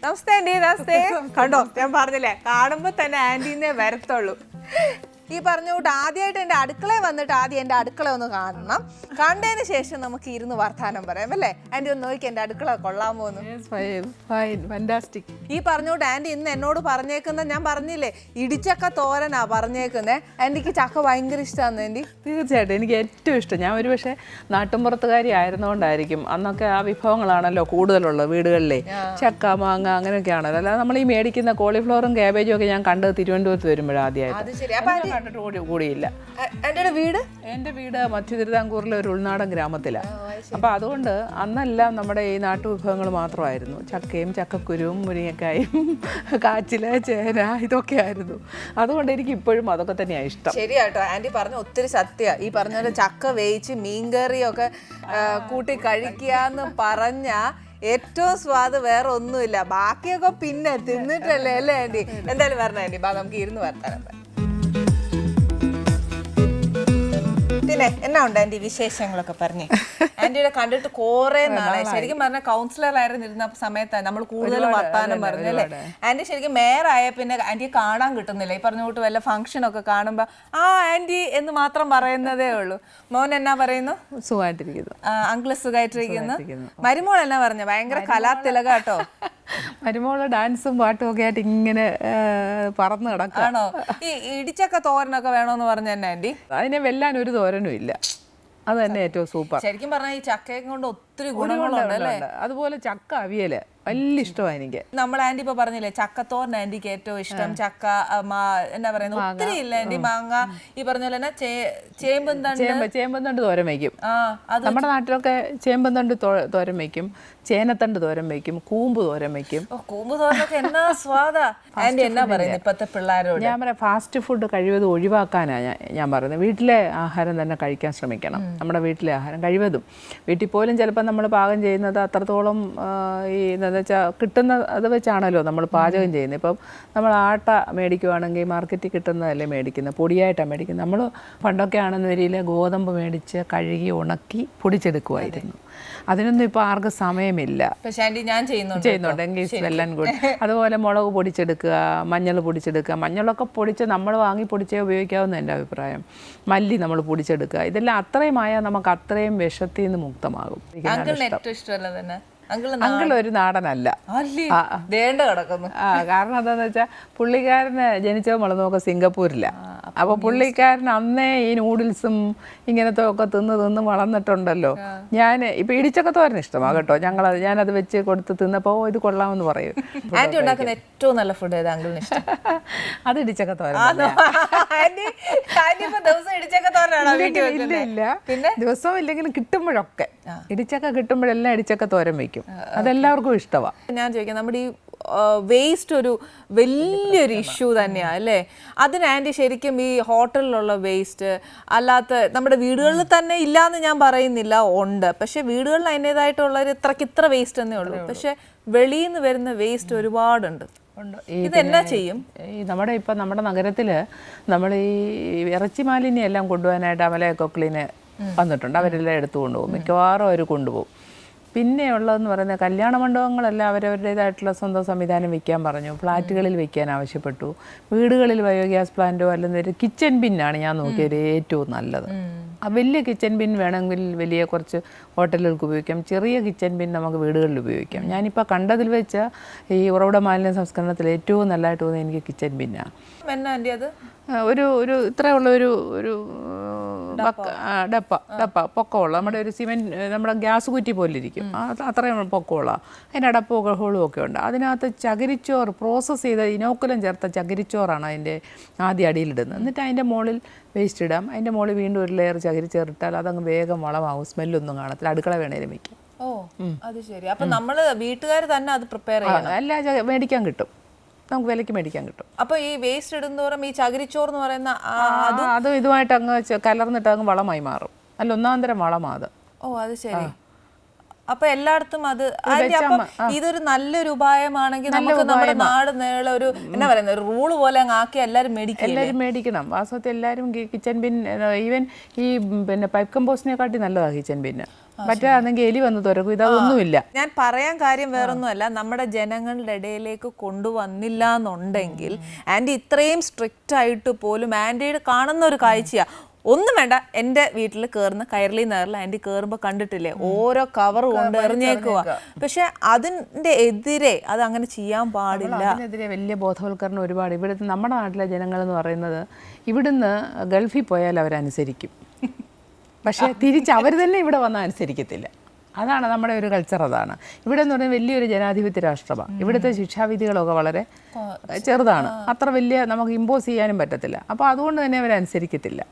നമസ്തേ anti, നമസ്തേ. കണ്ടോ, ഞാൻ പറഞ്ഞില്ലേ കാണുമ്പോൾ തന്നെ ആൻറ്റീനെ വരത്തുള്ളൂ. ഈ പറഞ്ഞ കൂട്ട് ആദ്യമായിട്ട് എൻ്റെ അടുക്കളയിൽ വന്നിട്ട് ആദ്യം എൻ്റെ അടുക്കള ഒന്ന് കാണണം. കണ്ടതിന് ശേഷം നമുക്ക് ഇരുന്ന് വർത്താനം പറയാം അല്ലേ? ആൻറ്റി ഒന്ന് നോക്കി എൻ്റെ അടുക്കള കൊള്ളാമോ എന്ന്. ഈ പറഞ്ഞ കൂട്ട് ആൻറ്റി ഇന്ന് എന്നോട് പറഞ്ഞേക്കുന്നത് ഞാൻ പറഞ്ഞില്ലേ ഇടിച്ചക്ക തോരനാ പറഞ്ഞേക്കുന്നത്. ആൻറ്റിക്ക് ചക്ക ഭയങ്കര ഇഷ്ടമാണ് ആൻറ്റി. തീർച്ചയായിട്ടും എനിക്ക് ഏറ്റവും ഇഷ്ടം. ഞാൻ ഒരു പക്ഷേ നാട്ടുമ്പുറത്തുകാരി ആയിരുന്നുകൊണ്ടായിരിക്കും. അന്നൊക്കെ ആ വിഭവങ്ങളാണല്ലോ കൂടുതലുള്ളത് വീടുകളിലെ. ചക്ക മാങ്ങ അങ്ങനെയൊക്കെ ആണല്ലോ. അല്ലാതെ നമ്മൾ ഈ മേടിക്കുന്ന കോളിഫ്ലവറും ക്യാബേജും ഒക്കെ ഞാൻ കണ്ടത് തിരുവനന്തപുരത്ത് വരുമ്പോഴാദ്യമായിട്ട് കൂടിയില്ല. എൻ്റെ വീട് മധ്യ തിരുവിതാംകൂറിലെ ഒരു ഉൾനാടൻ ഗ്രാമത്തിലാണ്. അപ്പം അതുകൊണ്ട് അന്നെല്ലാം നമ്മുടെ ഈ നാട്ടുവിഭവങ്ങൾ മാത്രമായിരുന്നു. ചക്കയും ചക്കക്കുരുവും മുരിങ്ങക്കായും കാച്ചില ചേന ഇതൊക്കെ ആയിരുന്നു. അതുകൊണ്ട് എനിക്ക് ഇപ്പോഴും അതൊക്കെ തന്നെയാണ് ഇഷ്ടം. ശരിയാട്ടോ, ആൻറ്റി പറഞ്ഞ ഒത്തിരി സത്യ. ഈ പറഞ്ഞ പോലെ ചക്ക വേവിച്ച് മീൻകറിയൊക്കെ കൂട്ടി കഴിക്കാന്ന് പറഞ്ഞ ഏറ്റവും സ്വാദ് വേറെ ഒന്നുമില്ല. ബാക്കിയൊക്കെ പിന്നെ തിന്നിട്ടല്ലേ അല്ലേ ആൻറ്റി? എന്തായാലും പറഞ്ഞ ആൻറ്റി നമുക്ക് ഇരുന്ന് വർത്താനം. പിന്നെ എന്നാ ഉണ്ട് ആൻറ്റി വിശേഷങ്ങളൊക്കെ പറഞ്ഞേ? ആൻറ്റിയുടെ കണ്ടിട്ട് കുറെ നാളെ ശരിക്കും പറഞ്ഞ കൗൺസിലർ ആയിരുന്നിരുന്ന സമയത്താണ് നമ്മൾ കൂടുതൽ വർത്താനം പറഞ്ഞല്ലേ. ആൻറ്റി ശരിക്കും മേയറായ പിന്നെ ആൻറ്റിയെ കാണാൻ കിട്ടുന്നില്ല. ഈ പറഞ്ഞ കൂട്ട് വല്ല ഫംഗ്ഷൻ ഒക്കെ കാണുമ്പോ ആ ആൻറ്റി എന്ന് മാത്രം പറയുന്നതേ ഉള്ളൂ. മോൻ എന്നാ പറയുന്നു? സുഖമായിട്ടിരിക്കുന്നു. അങ്കിള് സുഖമായിട്ടിരിക്കുന്നു. മരുമോൾ എന്നാ പറഞ്ഞു? ഭയങ്കര കലാതിലകാട്ടോ. മരുമോള് ഡാൻസും പാട്ടും ഒക്കെ ആയിട്ട് ഇങ്ങനെ പറന്ന് കിടക്കാണോ? ഈ ഇടിച്ചക്ക തോരനൊക്കെ വേണോന്ന് പറഞ്ഞു തന്നെ ആൻറ്റി. അതിനെ വെല്ലാൻ ഒരു തോരനും ഇല്ല. അത് തന്നെ ഏറ്റവും സൂപ്പർ. ശരിക്കും പറഞ്ഞാൽ ഈ ചക്കയും കൊണ്ട് ഒത്തിരി ഗുണങ്ങളുണ്ട് അല്ലേ? അതുപോലെ ചക്ക അവിയല് വലിയ ഇഷ്ടമാണ് എനിക്ക്. നമ്മൾ ആൻറ്റി ഇപ്പൊ പറഞ്ഞില്ലേ ചക്കത്തോരൻ ആൻറ്റിക്ക് ഏറ്റവും ഇഷ്ടം. ചക്ക എന്നാ പറയുന്നത് ഒത്തിരി ഇല്ല ആൻറ്റി. മാങ്ങ ഈ പറഞ്ഞ പോലെ തന്നെ ചേമ്പന്തണ്ട് തോരൻ വയ്ക്കും. നമ്മുടെ നാട്ടിലൊക്കെ ചേമ്പന്തണ്ട് തോരൻ വയ്ക്കും, ചേനത്തണ്ട് തോരൻ വയ്ക്കും, കൂമ്പ് തോരൻ വയ്ക്കും. കൂമ്പ് തോരനൊക്കെ എന്നാ സ്വാദാ. ആൻറ്റി എന്നാ പറയുന്നത് ഇപ്പത്തെ പിള്ളേരോട്? ഞാൻ പറയാം ഫാസ്റ്റ് ഫുഡ് കഴിവതും ഒഴിവാക്കാനാണ് ഞാൻ പറയുന്നത്. വീട്ടിലെ ആഹാരം തന്നെ കഴിക്കാൻ ശ്രമിക്കണം. നമ്മുടെ വീട്ടിലെ ആഹാരം കഴിവതും. വീട്ടിൽ പോലും ചിലപ്പോൾ നമ്മൾ പാകം ചെയ്യുന്നത് അത്രത്തോളം ഈ എന്താണെന്ന് വെച്ചാൽ കിട്ടുന്ന അത് വെച്ചാണല്ലോ നമ്മൾ പാചകം ചെയ്യുന്നത്. ഇപ്പം നമ്മൾ ആട്ട മേടിക്കുവാണെങ്കിൽ മാർക്കറ്റിൽ കിട്ടുന്നതല്ലേ മേടിക്കുന്നത്, പൊടിയായിട്ടാണ് മേടിക്കുന്നത്. നമ്മൾ പണ്ടൊക്കെ ആണെന്ന വരിയിൽ ഗോതമ്പ് മേടിച്ച് കഴുകി ഉണക്കി പൊടിച്ചെടുക്കുമായിരുന്നു. അതിനൊന്നും ഇപ്പോൾ ആർക്കും സമയമില്ല. ഞാൻ ചെയ്യുന്നുണ്ടെങ്കിൽ എല്ലാം കൂടി. അതുപോലെ മുളക് പൊടിച്ചെടുക്കുക, മഞ്ഞൾ പൊടിച്ചെടുക്കുക. മഞ്ഞളൊക്കെ പൊടിച്ച് നമ്മൾ വാങ്ങി പൊടിച്ചേ ഉപയോഗിക്കാവുന്ന എൻ്റെ അഭിപ്രായം. മല്ലി നമ്മൾ പൊടിച്ചെടുക്കുക. ഇതെല്ലാം അത്രയുമായാൽ നമുക്ക് അത്രയും വിഷത്തിൽ നിന്ന് മുക്തമാകും. അങ്കിൾ ഒരു നാടനല്ല. കാരണം എന്താണെന്ന് വെച്ചാൽ പുള്ളിക്കാരന് ജനിച്ച വളർന്നൊക്കെ സിംഗപ്പൂരിലാണ്. അപ്പോൾ പുള്ളിക്കാരൻ അന്നേ ഈ നൂഡിൽസും ഇങ്ങനത്തെ ഒക്കെ തിന്ന് വളർന്നിട്ടുണ്ടല്ലോ. ഞാൻ ഇപ്പം ഇടിച്ചക്ക തോരൻ ഇഷ്ടമാണ് കേട്ടോ. ഞാനത് വെച്ച് കൊടുത്ത് തിന്നപ്പോൾ ഇത് കൊള്ളാമെന്ന് പറയും. ആൻറ്റി ഉണ്ടാക്കുന്ന ഏറ്റവും നല്ല ഫുഡ് ഏതാ അങ്കിളിന് ഇഷ്ടം? അത് ഇടിച്ചക്ക തോരൻ. ഇല്ല, പിന്നെ ദിവസവും ഇല്ലെങ്കിലും കിട്ടുമ്പോഴൊക്കെ ഇടിച്ചക്ക കിട്ടുമ്പോഴെല്ലാം ഇടിച്ചക്ക തോരൻ വയ്ക്കും. അതെല്ലാവർക്കും ഇഷ്ടമാണ്. ഞാൻ ചോദിക്കാം, നമ്മുടെ ഈ വേസ്റ്റ് ഒരു വലിയൊരു ഇഷ്യൂ തന്നെയാണ് അല്ലേ? അതിന് ആൻറ്റി ശരിക്കും ഈ ഹോട്ടലിലുള്ള വേസ്റ്റ് അല്ലാത്ത നമ്മുടെ വീടുകളിൽ തന്നെ ഇല്ലയെന്ന് ഞാൻ പറയുന്നില്ല, ഉണ്ട്. പക്ഷെ വീടുകളിൽ അതിൻ്റെതായിട്ടുള്ളൊരു ഇത്ര വേസ്റ്റ് എന്നേ ഉള്ളൂ. പക്ഷെ വെളിയിൽ നിന്ന് വരുന്ന വേസ്റ്റ് ഒരുപാടുണ്ട്. ഇതെന്നാ ചെയ്യും? നമ്മുടെ നഗരത്തിൽ നമ്മൾ ഈ ഇറച്ചി മാലിന്യം എല്ലാം കൊണ്ടുപോകാനായിട്ട് അമലക്കൊക്ലിന് വന്നിട്ടുണ്ട്. അവരെല്ലാം എടുത്തു കൊണ്ടുപോകും. മിക്കവാറും അവർ കൊണ്ടുപോകും. പിന്നെ ഉള്ളതെന്ന് പറയുന്നത് കല്യാണ മണ്ഡപങ്ങളെല്ലാം അവരവരുടേതായിട്ടുള്ള സ്വന്തം സംവിധാനം വയ്ക്കാൻ പറഞ്ഞു. ഫ്ലാറ്റുകളിൽ വയ്ക്കാൻ ആവശ്യപ്പെട്ടു. വീടുകളിൽ ബയോഗ്യാസ് പ്ലാന്റോ അല്ലെങ്കിൽ ഒരു കിച്ചൺ ബിന്നാണ് ഞാൻ നോക്കിയത് ഏറ്റവും നല്ലത്. ആ വലിയ കിച്ചൺ ബിൻ വേണമെങ്കിൽ വലിയ കുറച്ച് ഹോട്ടലുകൾക്ക് ഉപയോഗിക്കാം. ചെറിയ കിച്ചൺ ബിൻ നമുക്ക് വീടുകളിൽ ഉപയോഗിക്കാം. ഞാനിപ്പോൾ കണ്ടതിൽ വെച്ച ഈ ഉറവിട മാലിന്യ സംസ്കരണത്തിൽ ഏറ്റവും നല്ലതായിട്ട് തോന്നുന്നത് എനിക്ക് കിച്ചൺ ബിന്നാണ്. ഒരു ഇത്രയുള്ള ഒരു ഡപ്പ പൊക്കമുള്ള നമ്മുടെ ഒരു സിമെൻറ്റ് നമ്മുടെ ഗ്യാസ് കുറ്റി പോലെ ഇരിക്കും. അത്രയും പൊക്കമുള്ള അതിൻ്റെ അടപ്പും ഹോളും ഒക്കെ ഉണ്ട്. അതിനകത്ത് ചകിരിച്ചോറ് പ്രോസസ്സ് ചെയ്ത ഇനോക്കുലം ചേർത്ത ചകിരിച്ചോറാണ് അതിൻ്റെ ആദ്യം അടിയിലിടുന്നത്. എന്നിട്ട് അതിൻ്റെ മുകളിൽ വേസ്റ്റ് ഇടാം. അതിൻ്റെ മുകളിൽ വീണ്ടും ഒരു ലെയർ ചകിരിച്ചോറിട്ടാൽ അതങ്ങ് വേഗം വളമാകും. സ്മെല്ലൊന്നും കാണത്തില്ല. അടുക്കള വേണേലും വയ്ക്കാം. അത് ശരി. അപ്പം നമ്മൾ വീട്ടുകാർ തന്നെ അത് പ്രിപ്പയർ ചെയ്യണം? അല്ല, മേടിക്കാൻ കിട്ടും. നമുക്ക് വിലയ്ക്ക് മേടിക്കാൻ കിട്ടും. അപ്പോൾ ഈ വേസ്റ്റ് ഇടുന്നോറും ഈ ചകിരിച്ചോറ് എന്ന് പറയുന്ന അതും ഇതുമായിട്ട് അങ്ങ് കലർന്നിട്ട് അങ്ങ് വളമായി മാറും. അല്ല, ഒന്നാന്തരം വളമാണ് അത്. അത് ശരി. അപ്പൊ എല്ലായിടത്തും അത് ആന്റി, അപ്പം ഇതൊരു നല്ലൊരു ഉപായമാണെങ്കിൽ നമുക്ക് നമ്മുടെ നാട് നീളെ ഒരു എന്നാ പറയുന്നത് ഒരു റൂള് പോലെ അങ്ങ് ആക്കി എല്ലാവരും എല്ലാവരും മേടിക്കണം. വാസ്തവത്തിൽ എല്ലാവരും കിച്ചൺ ബിൻ, ഈവൻ ഈ പിന്നെ പൈപ്പ് കമ്പോസ്റ്റിനെക്കാട്ടി നല്ലതാണ് കിച്ചൺ ബിന്ന്. മറ്റേതാണെങ്കിൽ എലി വന്ന് തുറക്കും, ഇതൊന്നുമില്ല. ഞാൻ പറയാൻ കാര്യം വേറൊന്നുമല്ല, നമ്മുടെ ജനങ്ങളുടെ ഇടയിലേക്ക് കൊണ്ടുവന്നില്ല എന്നുണ്ടെങ്കിൽ ആന്റി ഇത്രയും സ്ട്രിക്റ്റ് ആയിട്ട് പോലും ആന്റിയുടെ കാണുന്ന ഒരു കാഴ്ചയാ. ഒന്നും വേണ്ട, എൻ്റെ വീട്ടിൽ കയറുന്ന കയറലി നേറിൽ ആന്റി കയറുമ്പോൾ കണ്ടിട്ടില്ലേ ഓരോ കവർ കൊണ്ട് എറിഞ്ഞേക്കുക. പക്ഷെ അതിൻ്റെ എതിരെ അത് അങ്ങനെ ചെയ്യാൻ പാടില്ല. അതിനെതിരെ വലിയ ബോധവൽക്കരണം ഒരുപാട്. ഇവിടുത്തെ നമ്മുടെ നാട്ടിലെ ജനങ്ങളെന്ന് പറയുന്നത് ഇവിടുന്ന് ഗൾഫിൽ പോയാൽ അവരനുസരിക്കും, പക്ഷേ തിരിച്ച് അവർ തന്നെ ഇവിടെ വന്നാൽ അനുസരിക്കത്തില്ല. അതാണ് നമ്മുടെ ഒരു കൾച്ചർ. അതാണ് ഇവിടെ എന്ന് പറയുന്നത് വലിയൊരു ജനാധിപത്യ രാഷ്ട്രമാണ്. ഇവിടുത്തെ ശിക്ഷാവിധികളൊക്കെ വളരെ ചെറുതാണ്, അത്ര വലിയ നമുക്ക് ഇമ്പോസ് ചെയ്യാനും പറ്റത്തില്ല. അപ്പോൾ അതുകൊണ്ട് തന്നെ അവരനുസരിക്കത്തില്ല.